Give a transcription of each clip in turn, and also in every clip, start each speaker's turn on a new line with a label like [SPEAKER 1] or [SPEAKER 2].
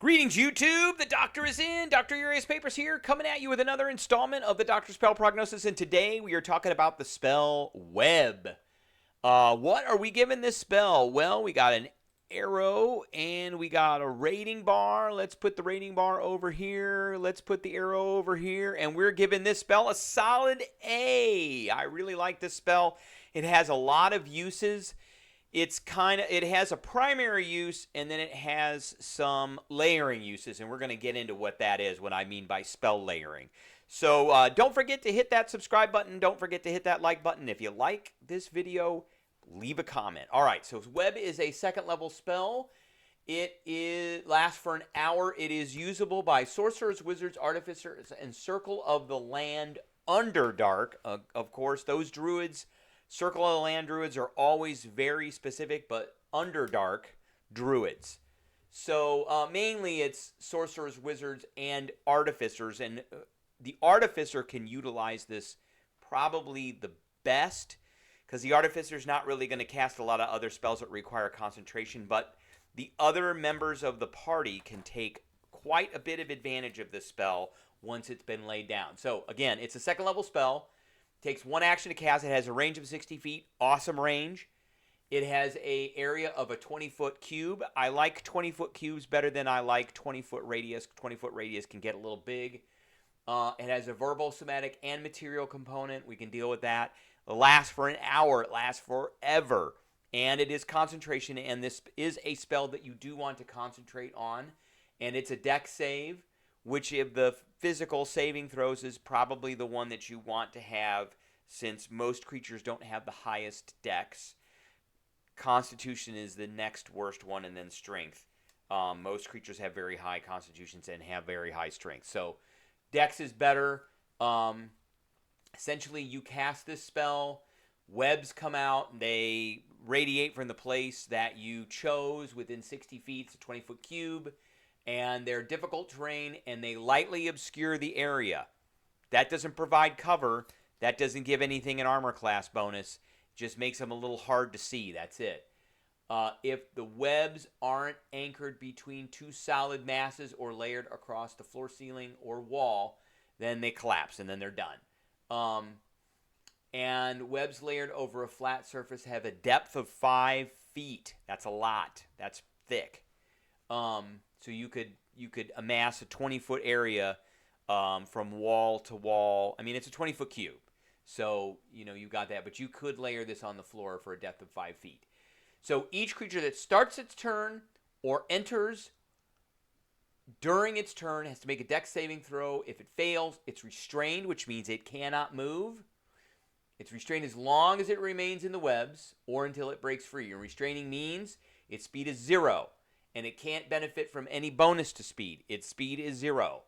[SPEAKER 1] Greetings, YouTube. The doctor is in. Dr. Urias Papers here, coming at you with another installment of the Dr. Spell Prognosis. And today we are talking about the spell Web. What are we giving this spell? Well, we got an arrow and we got a rating bar. Let's put the rating bar over here. Let's put the arrow over here. And we're giving this spell a solid A. I really like this spell. It has a lot of uses. It has a primary use, and then it has some layering uses, and we're going to get into what that is, what I mean by spell layering. So don't forget to hit that subscribe button. Don't forget to hit that like button. If you like this video, leave a comment. All right, so Web is a second level spell. It lasts for an hour. It is usable by sorcerers, wizards, artificers, and Circle of the Land Underdark. Of course, those druids, Circle of the Land druids, are always very specific, but Underdark druids. So mainly it's sorcerers, wizards, and artificers, and the artificer can utilize this probably the best, because the artificer is not really going to cast a lot of other spells that require concentration, but the other members of the party can take quite a bit of advantage of this spell once it's been laid down. So again, it's a second level spell. Takes one action to cast. It has a range of 60 feet. Awesome range. It has an area of a 20-foot cube. I like 20-foot cubes better than I like 20-foot radius. 20-foot radius can get a little big. It has a verbal, somatic, and material component. We can deal with that. It lasts for an hour. It lasts forever. And it is concentration. And this is a spell that you do want to concentrate on. And it's a dex save, which of the physical saving throws is probably the one that you want to have, since most creatures don't have the highest dex. Constitution is the next worst one, and then strength. Most creatures have very high constitutions and have very high strength. So dex is better. Essentially, you cast this spell. Webs come out. They radiate from the place that you chose within 60 feet. It's a 20-foot cube. And they're difficult terrain, and they lightly obscure the area. That doesn't provide cover. That doesn't give anything an armor class bonus. It just makes them a little hard to see. That's it. If the webs aren't anchored between two solid masses or layered across the floor, ceiling, or wall, then they collapse, and then they're done. And webs layered over a flat surface have a depth of 5 feet. That's a lot. That's thick. So you could amass a 20-foot area from wall to wall. I mean, it's a 20-foot cube. So, you've got that. But you could layer this on the floor for a depth of 5 feet. So each creature that starts its turn or enters during its turn has to make a dex saving throw. If it fails, it's restrained, which means it cannot move. It's restrained as long as it remains in the webs or until it breaks free. And restraining means its speed is 0. And it can't benefit from any bonus to speed. Its speed is 0.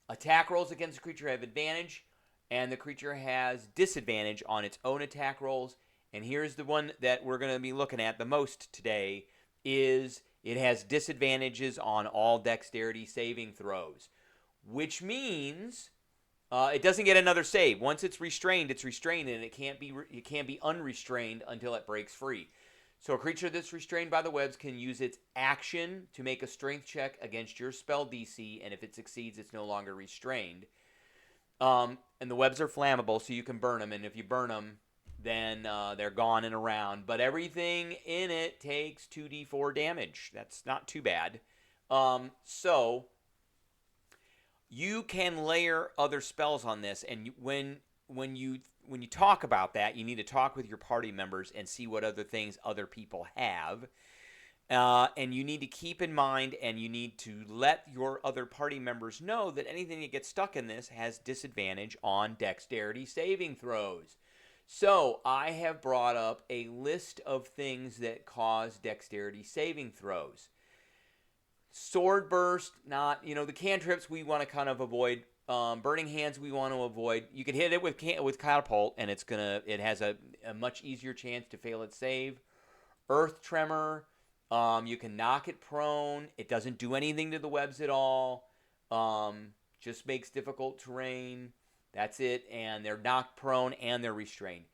[SPEAKER 1] Attack rolls against the creature have advantage, and the creature has disadvantage on its own attack rolls. And here's the one that we're going to be looking at the most today, is it has disadvantages on all dexterity saving throws, which means it doesn't get another save. Once it's restrained, and it can't be unrestrained until it breaks free. So a creature that's restrained by the webs can use its action to make a strength check against your spell DC, and if it succeeds, it's no longer restrained. And the webs are flammable, so you can burn them, and if you burn them, then they're gone in a round. But everything in it takes 2d4 damage. That's not too bad. So you can layer other spells on this, and when you talk about that, you need to talk with your party members and see what other things other people have. And you need to keep in mind, and you need to let your other party members know that anything that gets stuck in this has disadvantage on dexterity saving throws. So I have brought up a list of things that cause dexterity saving throws. Sword burst, not, the cantrips we want to kind of avoid. Burning hands we want to avoid. You can hit it with catapult, and it has a much easier chance to fail its save. Earth tremor, you can knock it prone. It doesn't do anything to the webs at all. Just makes difficult terrain. That's it, and they're knocked prone and they're restrained.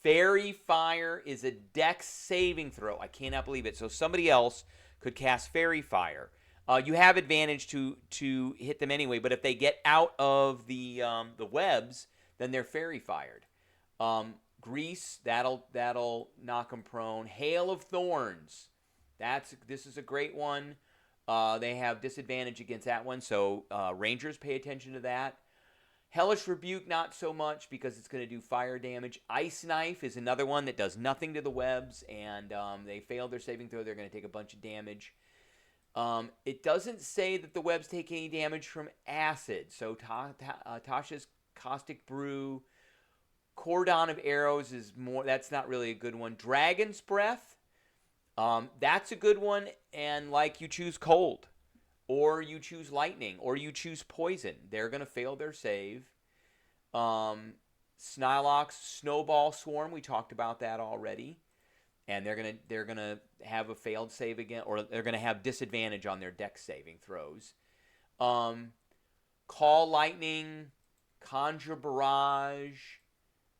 [SPEAKER 1] Fairy Fire is a dex saving throw. I cannot believe it. So somebody else could cast Fairy Fire. You have advantage to hit them anyway, but if they get out of the webs, then they're fairy fired. Grease, that'll knock them prone. Hail of Thorns, this is a great one. They have disadvantage against that one, so Rangers pay attention to that. Hellish Rebuke, not so much because it's going to do fire damage. Ice Knife is another one that does nothing to the webs, and they failed their saving throw. They're going to take a bunch of damage. It doesn't say that the webs take any damage from acid. So Tasha's Caustic Brew. Cordon of Arrows is more. That's not really a good one. Dragon's Breath. That's a good one, and like you choose Cold. Or you choose Lightning, or you choose Poison. They're going to fail their save. Snylock's Snowball Swarm, we talked about that already. And they're gonna have a failed save again, or they're going to have disadvantage on their dex saving throws. Call Lightning, Conjure Barrage.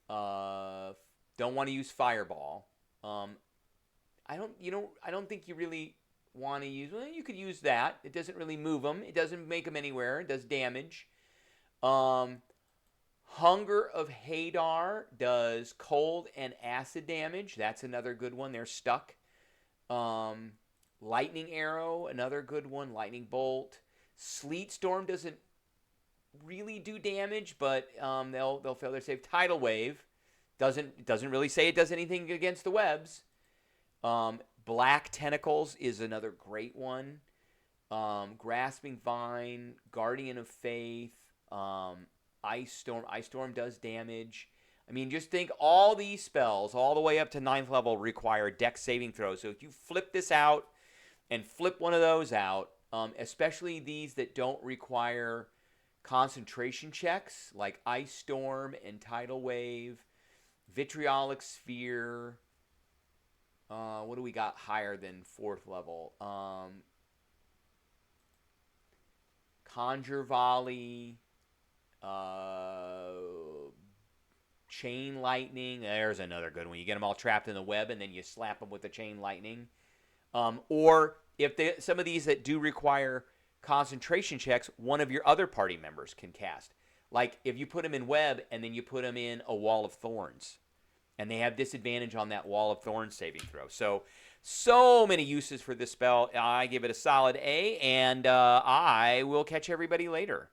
[SPEAKER 1] Don't want to use Fireball. I don't think you really want to use. Well, you could use that. It doesn't really move them. It doesn't make them anywhere. It does damage. Hunger of Hadar does cold and acid damage. That's another good one. They're stuck. Lightning Arrow, another good one. Lightning Bolt. Sleet Storm doesn't really do damage, but they'll fail their save. Tidal Wave doesn't really say it does anything against the webs. Black Tentacles is another great one. Grasping Vine, Guardian of Faith, Ice Storm. Ice Storm does damage. I mean, just think all these spells, all the way up to 9th level, require dex saving throws. So if you flip this out and flip one of those out, especially these that don't require concentration checks, like Ice Storm and Tidal Wave, Vitriolic Sphere. What do we got higher than 4th level? Conjure Volley, Chain Lightning. There's another good one. You get them all trapped in the web, and then you slap them with the Chain Lightning. Or if some of these that do require concentration checks, one of your other party members can cast. Like if you put them in web, and then you put them in a Wall of Thorns. And they have disadvantage on that Wall of Thorns saving throw. So many uses for this spell. I give it a solid A, and I will catch everybody later.